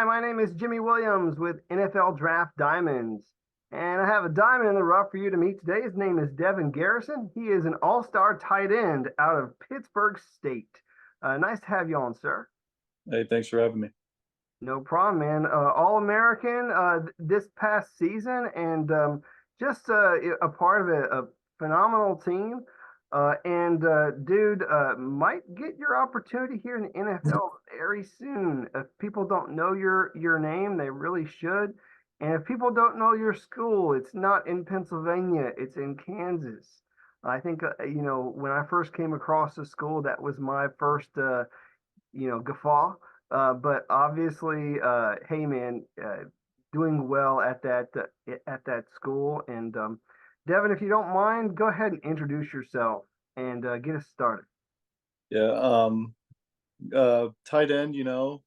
Hi, my name is Jimmy Williams with NFL Draft Diamonds, and I have a diamond in the rough for you to meet today. His name is Devon Garrison. He is an all-star tight end out of Pittsburg State. Nice to have you on, sir. Hey, thanks for having me. No problem, man. All-American this past season, and just a part of a phenomenal team. Dude, might get your opportunity here in the NFL very soon. If people don't know your name, they really should. And if people don't know your school, it's not in Pennsylvania, it's in Kansas. I think when I first came across the school, that was my first guffaw. But obviously, hey man, doing well at that school. And Devin, if you don't mind, go ahead and introduce yourself and get us started. Yeah, tight end,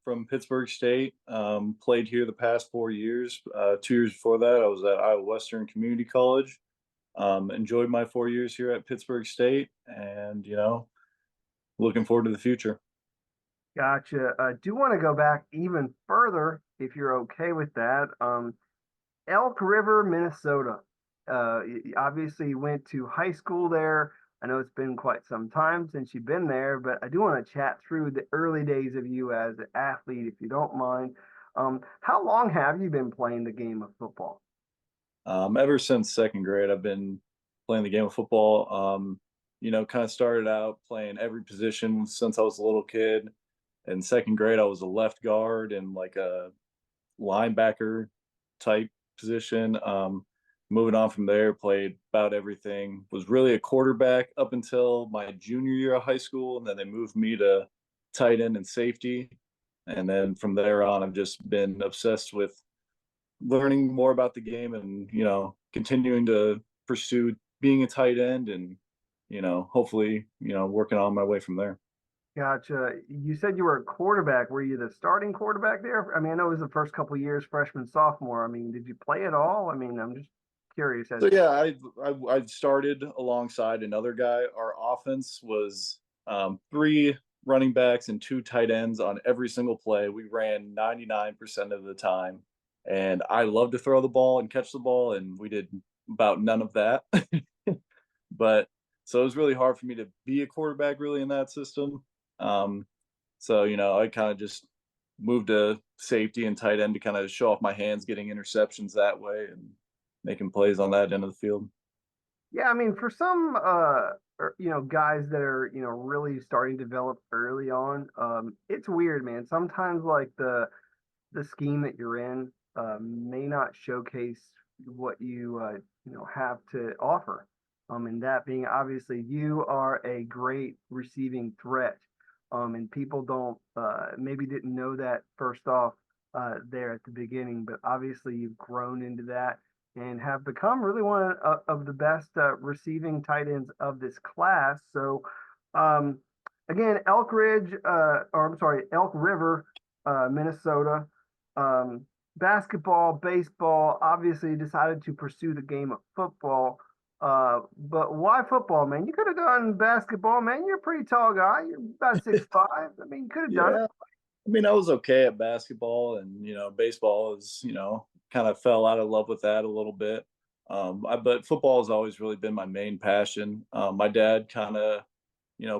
from Pittsburg State. Played here the past 4 years. 2 years before that, I was at Iowa Western Community College. Enjoyed my 4 years here at Pittsburg State, and looking forward to the future. Gotcha. Do want to go back even further if you're okay with that. Elk River, Minnesota. Obviously, you went to high school there. I know it's been quite some time since you've been there, but I do want to chat through the early days of you as an athlete, if you don't mind. How long have you been playing the game of football? Ever since second grade, I've been playing the game of football. Kind of started out playing every position since I was a little kid. In second grade, I was a left guard and like a linebacker type position. Moving on from there, played about everything. Was really a quarterback up until my junior year of high school, and then they moved me to tight end and safety. And then from there on, I've just been obsessed with learning more about the game and continuing to pursue being a tight end and hopefully working on my way from there. Gotcha. You said you were a quarterback. Were you the starting quarterback there? I mean, I know it was the first couple of years, freshman, sophomore. I mean, did you play at all? I mean, I'm just curious as So to. yeah, I started alongside another guy. Our offense was three running backs and two tight ends on every single play. We ran 99% of the time, and I love to throw the ball and catch the ball, and we did about none of that. But so it was really hard for me to be a quarterback really in that system. Um, so I kind of just moved to safety and tight end to kind of show off my hands, getting interceptions that way, and making plays on that end of the field. Yeah, I mean, for some, guys that are, really starting to develop early on, it's weird, man. Sometimes like the scheme that you're in, may not showcase what have to offer. And that being obviously you are a great receiving threat. And people don't maybe didn't know that first off there at the beginning, but obviously you've grown into that and have become really one of the best receiving tight ends of this class. So, um, again, Elk River, Minnesota. Basketball, baseball, obviously decided to pursue the game of football. But why football, man? You could have done basketball, man. You're a pretty tall guy. You're about 6'5". I mean, you could have done it. Yeah, I mean, I was okay at basketball, and baseball is kind of fell out of love with that a little bit. But football has always really been my main passion. My dad kind of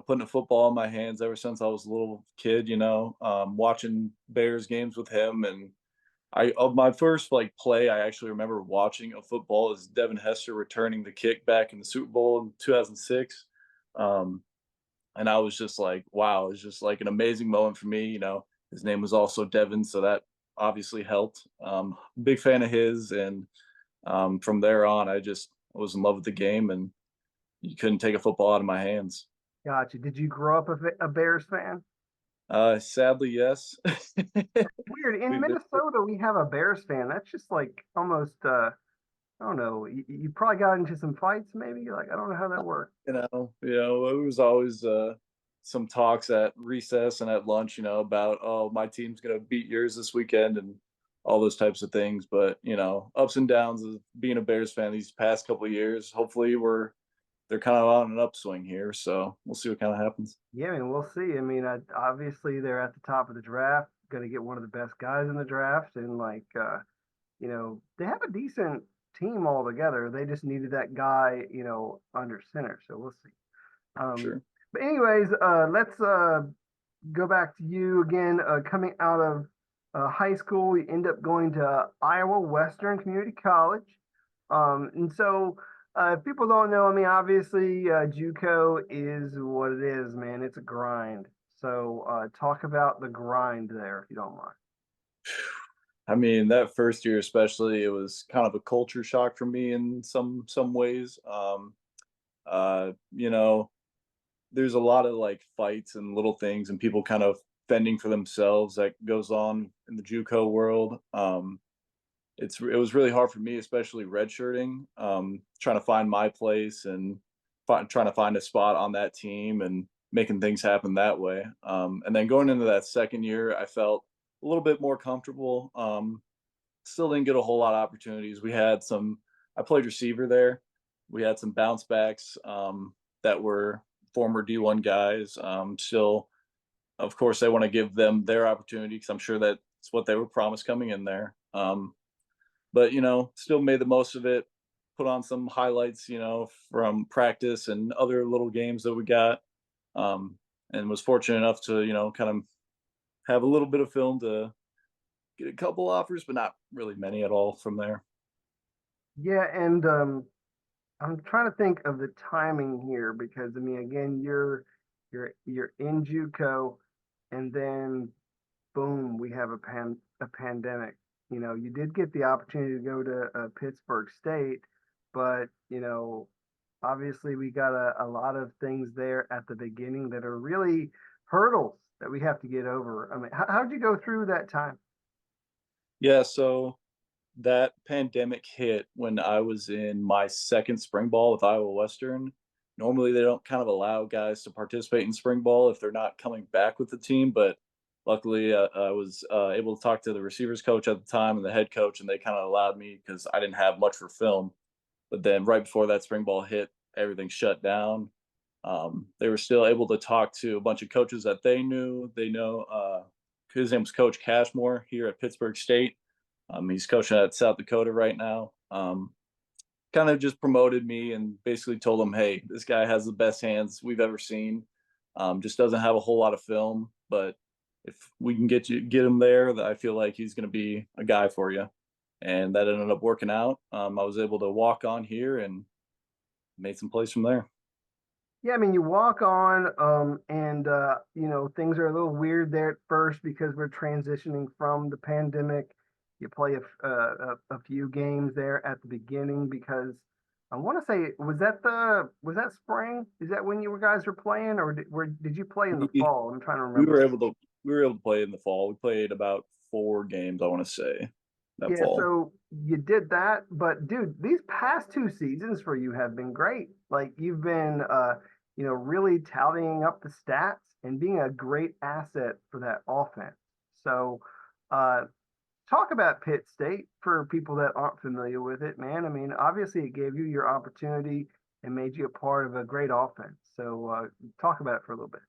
putting a football in my hands ever since I was a little kid. Watching Bears games with him, and I of my first like play I actually remember watching a football is Devon Hester returning the kick back in the Super Bowl in 2006. Um, and I was just like, wow, it's just like an amazing moment for me. His name was also Devon, so that obviously helped. Big fan of his, and from there on, I was in love with the game, and you couldn't take a football out of my hands. Gotcha. Did you grow up a Bears fan? Sadly, yes. Weird. In We've been, Minnesota, we have a Bears fan. That's just like almost I don't know. You probably got into some fights, maybe. Like I don't know how that worked. it was always some talks at recess and at lunch, about my team's gonna beat yours this weekend and all those types of things. But ups and downs of being a Bears fan these past couple of years. Hopefully, they're kind of on an upswing here, so we'll see what kind of happens. Yeah, I mean, we'll see. I mean, obviously they're at the top of the draft. going to get one of the best guys in the draft, and they have a decent team altogether. They just needed that guy, under center. So we'll see. Um, Sure. but anyways, let's go back to you again. Coming out of high school, you end up going to Iowa Western Community College. And so, if people don't know, I mean, obviously, JUCO is what it is, man. It's a grind. So, talk about the grind there, if you don't mind. I mean, that first year especially, it was kind of a culture shock for me in some ways. You know, there's a lot of like fights and little things and people kind of fending for themselves that goes on in the JUCO world. It was really hard for me, especially redshirting, trying to find my place and trying to find a spot on that team and making things happen that way. And then going into that second year, I felt a little bit more comfortable. Still didn't get a whole lot of opportunities. I played receiver there. We had some bounce backs that were former D1 guys. Still, of course, they want to give them their opportunity because I'm sure that's what they were promised coming in there. But still made the most of it. Put on some highlights, from practice and other little games that we got, and was fortunate enough to, kind of have a little bit of film to get a couple offers, but not really many at all from there. Yeah, and I'm trying to think of the timing here because I mean, again, you're in JUCO, and then boom, we have a pandemic. You did get the opportunity to go to Pittsburg State, but obviously we got a lot of things there at the beginning that are really hurdles that we have to get over. I mean, how did you go through that time? Yeah, so that pandemic hit when I was in my second spring ball with Iowa Western. Normally, they don't kind of allow guys to participate in spring ball if they're not coming back with the team, but luckily, I was able to talk to the receivers coach at the time and the head coach, and they kind of allowed me because I didn't have much for film. But then right before that spring ball hit, everything shut down. They were still able to talk to a bunch of coaches that they knew. They know his name was Coach Cashmore here at Pittsburg State. He's coaching at South Dakota right now. Kind of just promoted me and basically told him, "Hey, this guy has the best hands we've ever seen. Just doesn't have a whole lot of film, but if we can get him there, I feel like he's going to be a guy for you." And that ended up working out. I was able to walk on here and made some plays from there. Yeah, I mean, you walk on, and things are a little weird there at first because we're transitioning from the pandemic. You play a few games there at the beginning because I want to say was that spring? Is that when you guys were playing, or did you play in the We, fall? I'm trying to we remember. were able to we were able to play in the fall. We played about 4 games, I want to say, that Yeah, fall. so you did that, but dude, these past two seasons for you have been great. Like you've been really tallying up the stats and being a great asset for that offense. So uh talk about Pitt State for people that aren't familiar with it, man. I mean, obviously it gave you your opportunity and made you a part of a great offense. So talk about it for a little bit.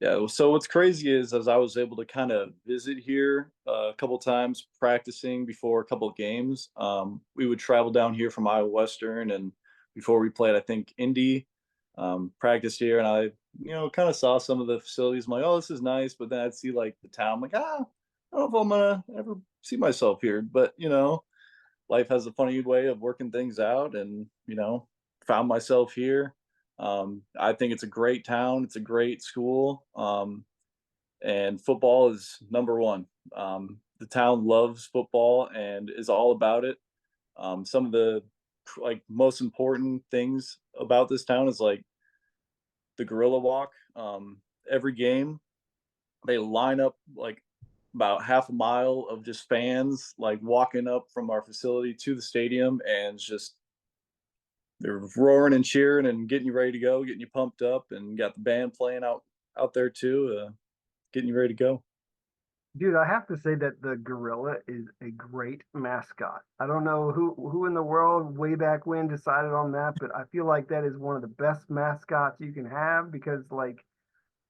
Yeah. So what's crazy is as I was able to kind of visit here a couple times, practicing before a couple of games. We would travel down here from Iowa Western, and before we played, I think Indy, practiced here, and I, kind of saw some of the facilities. I'm like, oh, this is nice, but then I'd see like the town. I'm like, I don't know if I'm gonna ever see myself here, but life has a funny way of working things out, and found myself here. I think it's a great town. It's a great school, and football is number one. The town loves football and is all about it. Some of the like most important things about this town is like the gorilla walk. Every game, they line up like about half a mile of just fans like walking up from our facility to the stadium, and it's just they're roaring and cheering and getting you ready to go, getting you pumped up, and got the band playing out there too, getting you ready to go. Dude, I have to say that the gorilla is a great mascot. I don't know who in the world way back when decided on that, but I feel like that is one of the best mascots you can have because like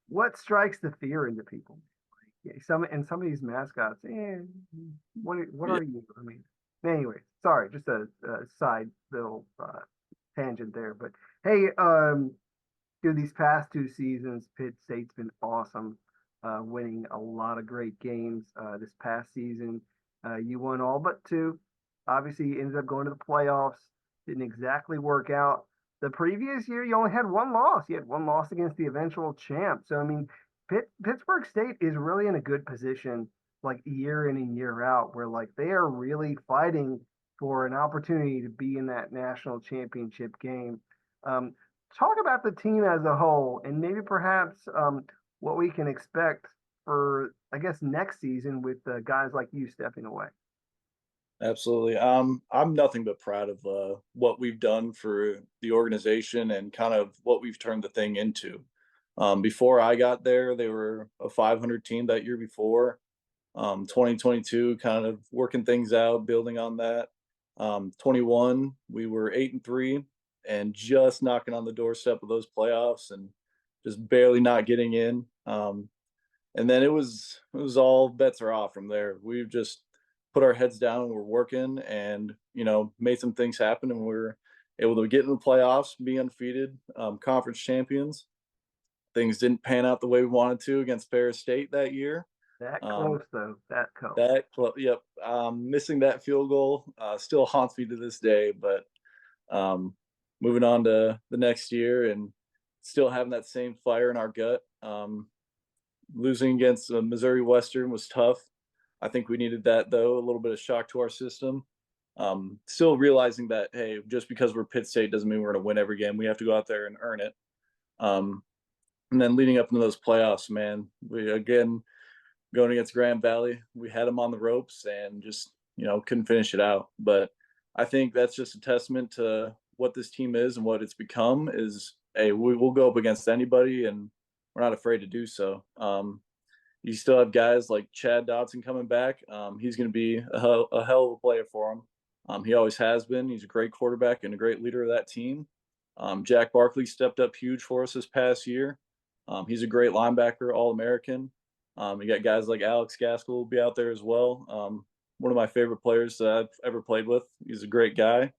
what strikes the fear into people? Yeah, some of these mascots, what Yeah. are you? I mean, anyway, sorry, just a side little tangent there. But hey, through these past two seasons, Pitt State's been awesome, winning a lot of great games. This past season, you won all but two. Obviously, you ended up going to the playoffs. Didn't exactly work out. The previous year, you only had one loss. You had one loss against the eventual champ. So, I mean, Pittsburgh State is really in a good position, like year in and year out, where like they are really fighting for an opportunity to be in that national championship game. Um, Talk about the team as a whole and maybe perhaps what we can expect for, I guess, next season with guys like you stepping away. Absolutely. I'm nothing but proud of what we've done for the organization and kind of what we've turned the thing into. Before I got there, they were a 500 team that year before. 2022, kind of working things out, building on that. 21, we were 8-3, and just knocking on the doorstep of those playoffs, and just barely not getting in. And then it was all bets are off from there. We've just put our heads down and we're working, and made some things happen, and we're able to get in the playoffs, be undefeated, conference champions. Things didn't pan out the way we wanted to against Ferris State that year. That Um, close, though. That close. yep, missing that field goal still haunts me to this day. But um, moving on to the next year and still having that same fire in our gut. Losing against Missouri Western was tough. I think we needed that, though, a little bit of shock to our system. Still realizing that, hey, just because we're Pitt State doesn't mean we're going to win every game. We have to go out there and earn it. Um, and then leading up into those playoffs, man, we again going against Grand Valley, we had them on the ropes and just couldn't finish it out. But I think that's just a testament to what this team is and what it's become. Is hey, we'll go up against anybody, and we're not afraid to do so. You still have guys like Chad Dodson coming back. He's going to be a hell of a player for him. He always has been. He's a great quarterback and a great leader of that team. Jack Barkley stepped up huge for us this past year. He's a great linebacker, All American. You got guys like Alex Gaskell will be out there as well. One of my favorite players that I've ever played with. He's a great guy.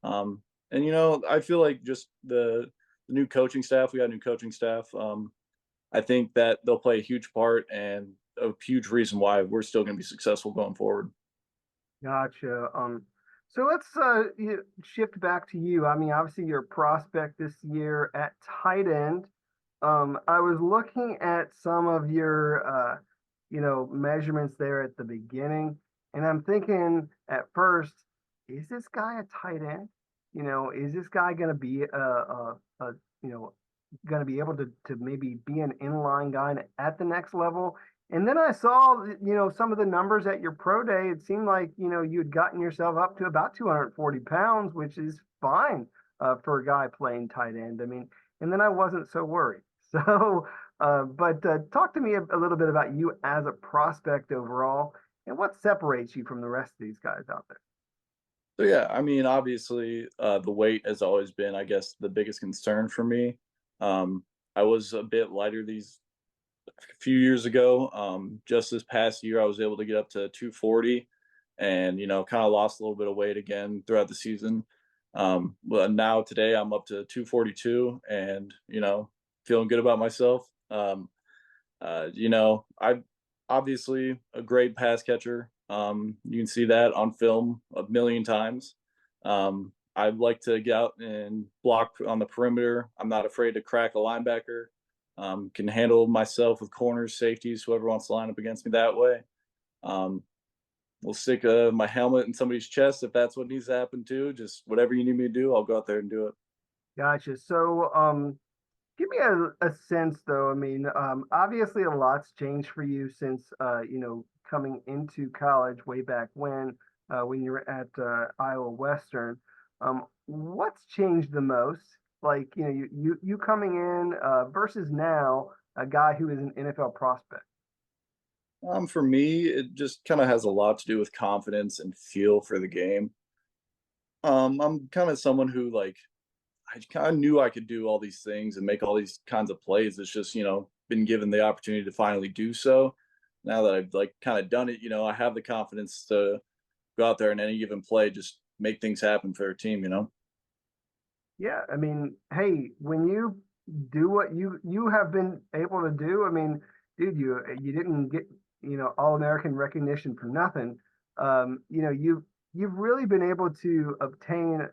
And I feel like just the new coaching staff. We got a new coaching staff. I think that they'll play a huge part and a huge reason why we're still going to be successful going forward. Gotcha. So let's shift back to you. I mean, obviously, you're a prospect this year at tight end. I was looking at some of your, measurements there at the beginning, and I'm thinking at first, is this guy a tight end? Is this guy going to be a you know, going to be able to maybe be an inline guy at the next level? And then I saw, some of the numbers at your pro day. It seemed like, you'd gotten yourself up to about 240 pounds, which is fine for a guy playing tight end. I mean, and then I wasn't so worried. So, but talk to me a little bit about you as a prospect overall and what separates you from the rest of these guys out there. So yeah, I mean, obviously, the weight has always been, I guess, the biggest concern for me. I was a bit lighter these a few years ago. Just this past year, I was able to get up to 240, and kind of lost a little bit of weight again throughout the season. Well, now today I'm up to 242, and feeling good about myself. I obviously a great pass catcher. You can see that on film a million times. I like to get out and block on the perimeter. I'm not afraid to crack a linebacker. Can handle myself with corners, safeties, whoever wants to line up against me that way. Um, we'll stick my helmet in somebody's chest if that's what needs to happen too. Just whatever you need me to do, I'll go out there and do it. Gotcha. So, give me a sense though. I mean, obviously a lot's changed for you since coming into college way back when you were at Iowa Western. What's changed the most? Like, you coming in versus now a guy who is an NFL prospect. For me, it just kind of has a lot to do with confidence and feel for the game. I'm kind of someone who I kind of knew I could do all these things and make all these kinds of plays. It's just been given the opportunity to finally do so. now that I've like kind of done it, I have the confidence to go out there in any given play, just make things happen for a team. Yeah, I mean, hey, when you do what you have been able to do, I mean, dude, you didn't get, All American recognition for nothing. You've really been able to obtain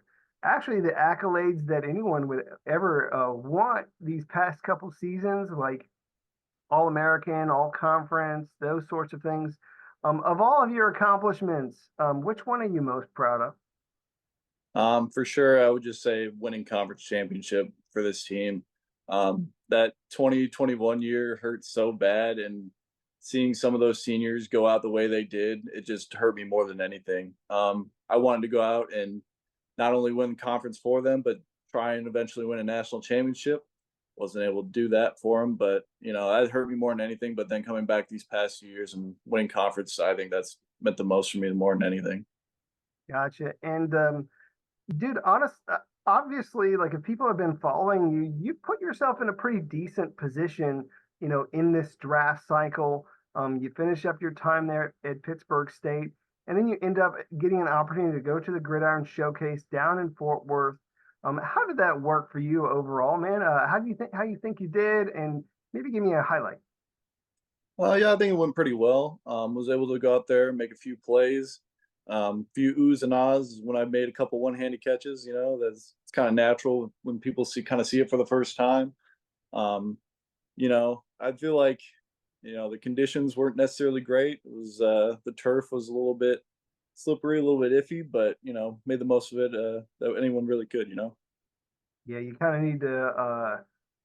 actually the accolades that anyone would ever want these past couple seasons, like All American, All Conference, those sorts of things. Of all of your accomplishments, which one are you most proud of? For sure, I would just say winning conference championship for this team. That 2021 year hurt so bad, and seeing some of those seniors go out the way they did, it just hurt me more than anything. I wanted to go out and not only win conference for them, but try and eventually win a national championship. Wasn't able to do that for them, but that hurt me more than anything. But then coming back these past few years and winning conference, I think that's meant the most for me more than anything. Gotcha. And dude, obviously, like if people have been following you, you put yourself in a pretty decent position, in this draft cycle. You finish up your time there at Pittsburg State, and then you end up getting an opportunity to go to the Gridiron Showcase down in Fort Worth. How did that work for you overall, man? How you think you did, and maybe give me a highlight. Well, yeah, I think it went pretty well. Was able to go out there, make a few plays, few oohs and ahs when I made a couple one-handed catches. That's it's kind of natural when people see it for the first time. Um, I feel like the conditions weren't necessarily great. It was the turf was a little bit slippery, a little bit iffy, but made the most of it that anyone really could. Yeah, you kind of need to,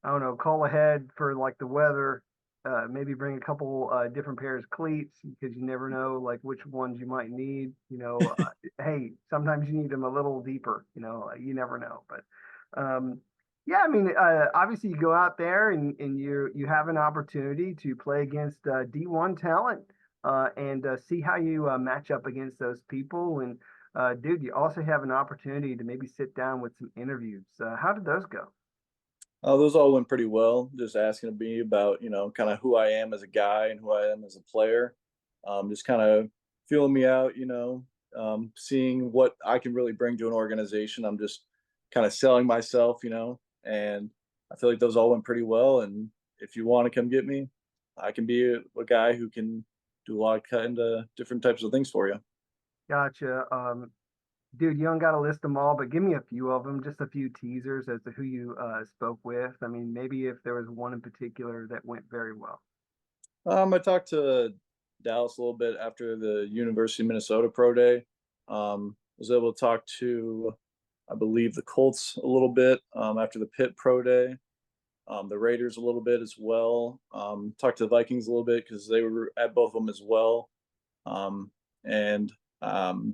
I don't know, call ahead for like the weather. Maybe bring a couple different pairs of cleats because you never know like which ones you might need. Hey, sometimes you need them a little deeper. You never know. But yeah, I mean, obviously you go out there and you have an opportunity to play against D1 talent and see how you match up against those people. And dude, you also have an opportunity to maybe sit down with some interviews. How did those go? Those all went pretty well. Just asking me about, kind of who I am as a guy and who I am as a player. Just kind of feeling me out, seeing what I can really bring to an organization. I'm just kind of selling myself, and I feel like those all went pretty well. And if you want to come get me, I can be a guy who can do a lot of kind of different types of things for you. Gotcha. Dude, you don't got to list them all, but give me a few of them, just a few teasers as to who you spoke with. I mean, maybe if there was one in particular that went very well. I talked to Dallas a little bit after the University of Minnesota Pro Day. Was able to talk to, I believe, the Colts a little bit after the Pitt Pro Day. The Raiders a little bit as well. Talked to the Vikings a little bit because they were at both of them as well. And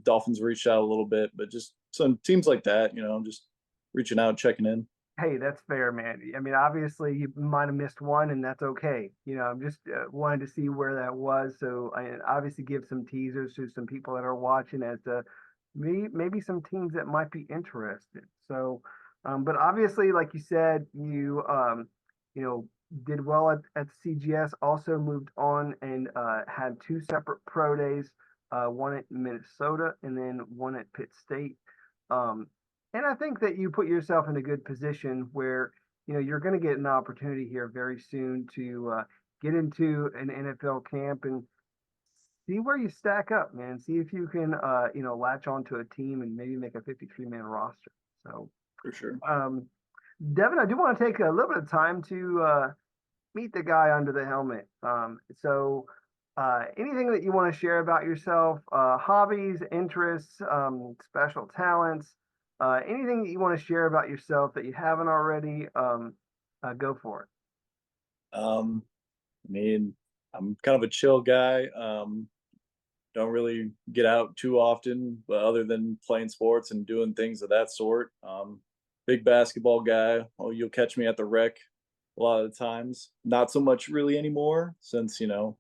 Dolphins reached out a little bit, but just some teams like that, just reaching out, checking in. Hey, that's fair, man. I mean, obviously you might have missed one, and that's okay. I'm just wanted to see where that was. So I obviously give some teasers to some people that are watching as to maybe some teams that might be interested. So, but obviously, like you said, you know, did well at CGS. Also moved on and had two separate pro days, one at Minnesota and then one at Pitt State. Um, and I think that you put yourself in a good position where, you're going to get an opportunity here very soon to get into an NFL camp and see where you stack up, man. See if you can, latch onto a team and maybe make a 53-man roster. So, For sure. um, Devin, I do want to take a little bit of time to meet the guy under the helmet. Anything that you want to share about yourself, hobbies, interests, special talents, anything that you want to share about yourself that you haven't already, go for it. Um, I mean, I'm kind of a chill guy. Don't really get out too often, but other than playing sports and doing things of that sort. Big basketball guy. Oh, you'll catch me at the rec a lot of the times. Not so much really anymore since, kind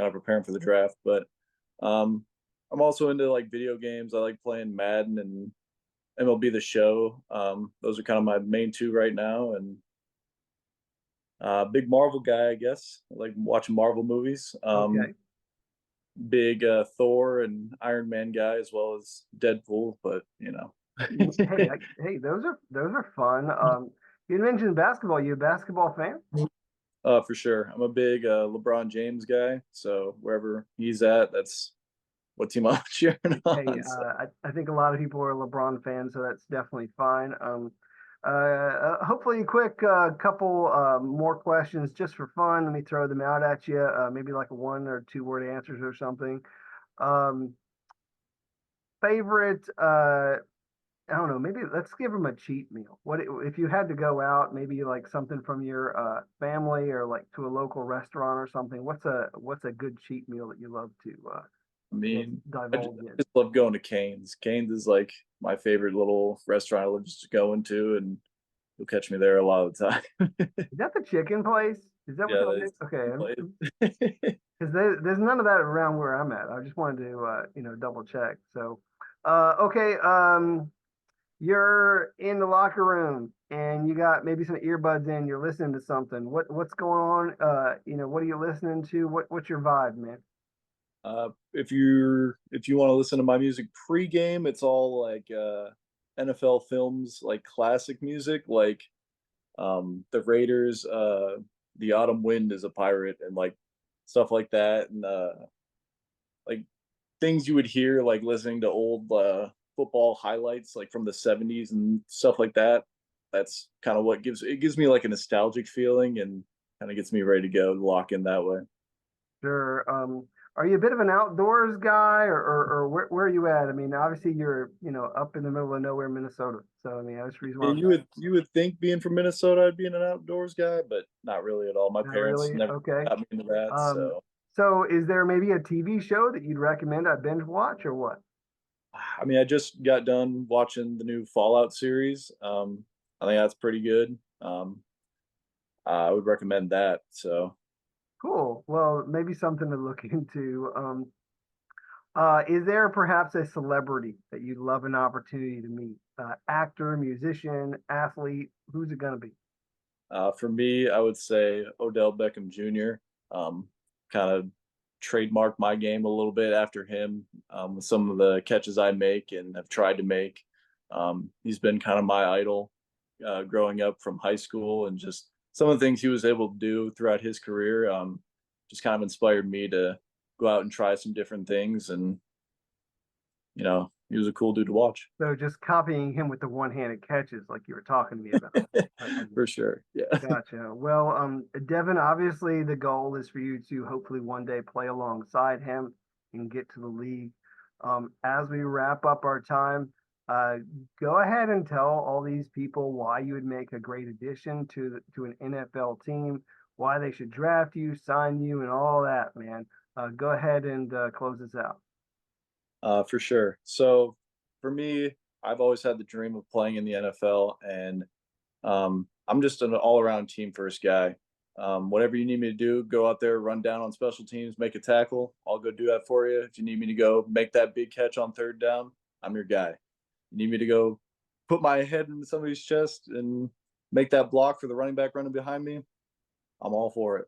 of preparing for the draft. But um, I'm also into like video games. I like playing Madden and MLB The Show. Those are kind of my main two right now. And big Marvel guy, I guess. I like watching Marvel movies. Okay. big Thor and Iron Man guy as well as Deadpool, but you know. Hey, those are fun. You mentioned basketball. You a basketball fan? For sure. I'm a big LeBron James guy, so wherever he's at, that's what team I'm cheering Hey, on. So. I think a lot of people are LeBron fans, so that's definitely fine. Hopefully, a quick couple more questions just for fun. Let me throw them out at you. Maybe like a 1 or 2 word answers or something. Um, Favorite, I don't know, maybe let's give them a cheat meal. If you had to go out, maybe like something from your family or like to a local restaurant or something? What's a good cheat meal that you love to I mean, divulge in? just love going to Cane's. Cane's is like my favorite little restaurant I love just going to, and you'll catch me there a lot of the time. Is that the chicken place? Is that what Yeah, that is? Okay, because there's none of that around where I'm at. I just wanted to double check. So, okay, you're in the locker room and you got maybe some earbuds in. You're listening to something. What's going on? What are you listening to? What's your vibe, man? if you want to listen to my music pre-game, it's all like NFL films, like classic music, like the Raiders, the Autumn Wind is a pirate, and like stuff like that, and like things you would hear like listening to old football highlights like from the 70s and stuff like that. That's kind of what gives me like a nostalgic feeling and kind of gets me ready to go lock in that way. Sure. Are you a bit of an outdoors guy, or where are you at? I mean, obviously you're up in the middle of nowhere, Minnesota. So I mean, that's the reason why Yeah, I'm you would think being from Minnesota I'd be an outdoors guy, but not really at all. My not parents really never okay. got me into that, Um, so so is there maybe a TV show that you'd recommend I binge watch or what? I mean I just got done watching the new Fallout series. I think that's pretty good. I would recommend that. So Cool. Well, maybe something to look into. Is there perhaps a celebrity that you'd love an opportunity to meet? Actor, musician, athlete, who's it gonna be? for me, I would say Odell Beckham Jr. Kind of trademarked my game a little bit after him with some of the catches I make and have tried to make. He's been kind of my idol growing up from high school, and just some of the things he was able to do throughout his career just kind of inspired me to go out and try some different things. And he was a cool dude to watch. So just copying him with the one-handed catches, like you were talking to me about. For sure, yeah. Gotcha. Well, Devon, obviously the goal is for you to hopefully one day play alongside him and get to the league. As we wrap up our time, uh, go ahead and tell all these people why you would make a great addition to an NFL team, why they should draft you, sign you, and all that, man. Go ahead and close this out. For sure. So for me, I've always had the dream of playing in the NFL, and I'm just an all-around team first guy. Whatever you need me to do, go out there, run down on special teams, make a tackle. I'll go do that for you. If you need me to go make that big catch on third down, I'm your guy. You need me to go put my head in somebody's chest and make that block for the running back running behind me, I'm all for it.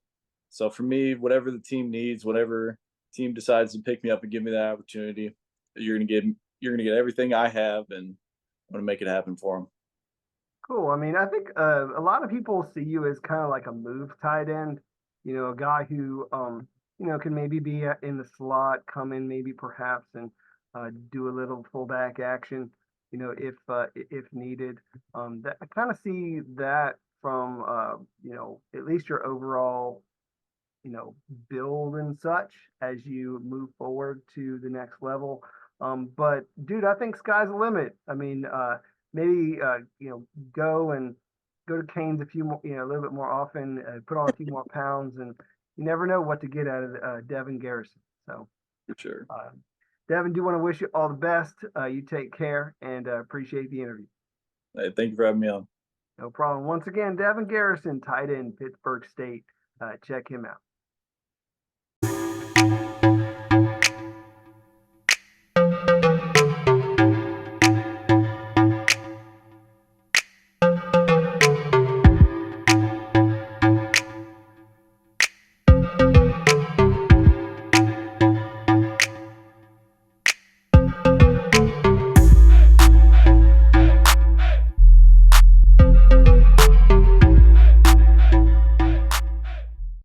So for me, whatever the team needs, whatever team decides to pick me up and give me that opportunity, you're gonna get everything I have, and I'm gonna make it happen for them. Cool. I mean, I think a lot of people see you as kind of like a move tight end, a guy who, can maybe be in the slot, come in maybe perhaps and do a little fullback action, if needed. That I kind of see that from, at least your overall, build and such as you move forward to the next level. But dude, I think sky's the limit. I mean, maybe go and go to Canes a few more, a little bit more often, put on a few more pounds, and you never know what to get out of Devon Garrison. So, For sure. Devon, do want to wish you all the best. You take care and appreciate the interview. Hey, thank you for having me on. No problem. Once again, Devon Garrison, tight end, Pittsburg State. Check him out.